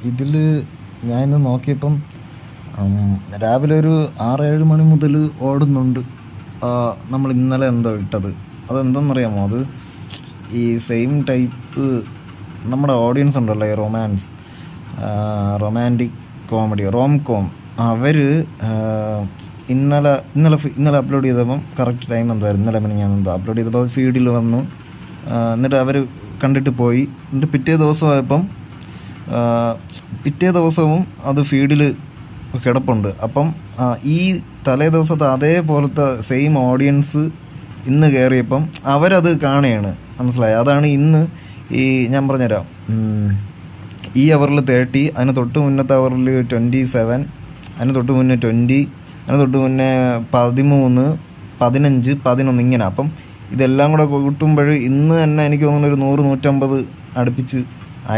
ഇതിൽ ഞാനിന്ന് നോക്കിയപ്പം രാവിലെ ഒരു 6-7 മണി മുതൽ ഓടുന്നുണ്ട്. നമ്മൾ ഇന്നലെ എന്തോ ഇട്ടത് അതെന്തെന്നറിയാമോ? അത് ഈ സെയിം ടൈപ്പ് നമ്മുടെ ഓഡിയൻസ് ഉണ്ടല്ലോ, ഈ റൊമാൻറ്റിക് കോമഡി റോം കോം, അവർ ഇന്നലെ അപ്ലോഡ് ചെയ്തപ്പം കറക്റ്റ് ടൈം എന്തായിരുന്നു, ഇന്നലെ പിന്നെ ഞാൻ എന്തോ അപ്ലോഡ് ചെയ്തപ്പോൾ അത് ഫീഡിൽ വന്നു. എന്നിട്ട് അവർ കണ്ടിട്ട് പോയി. എന്നിട്ട് പിറ്റേ ദിവസവും അത് ഫീഡിൽ കിടപ്പുണ്ട്. അപ്പം ഈ തലേ ദിവസത്തെ അതേപോലത്തെ സെയിം ഓഡിയൻസ് ഇന്ന് കയറിയപ്പം അവരത് കാണുകയാണ്, മനസ്സിലായി? അതാണ് ഇന്ന് ഈ ഞാൻ പറഞ്ഞുതരാം. ഈ അവറിൽ 30, അതിന് തൊട്ട് മുന്നത്തെ അവറിൽ 27, അതിന് തൊട്ട് മുന്നേ 20, അതിന് തൊട്ട് മുന്നേ 13, 15, 11 ഇങ്ങനെ. അപ്പം ഇതെല്ലാം കൂടെ കൂട്ടുമ്പോൾ ഇന്ന് തന്നെ എനിക്ക് തോന്നുന്നു ഒരു 100-150 അടുപ്പിച്ച്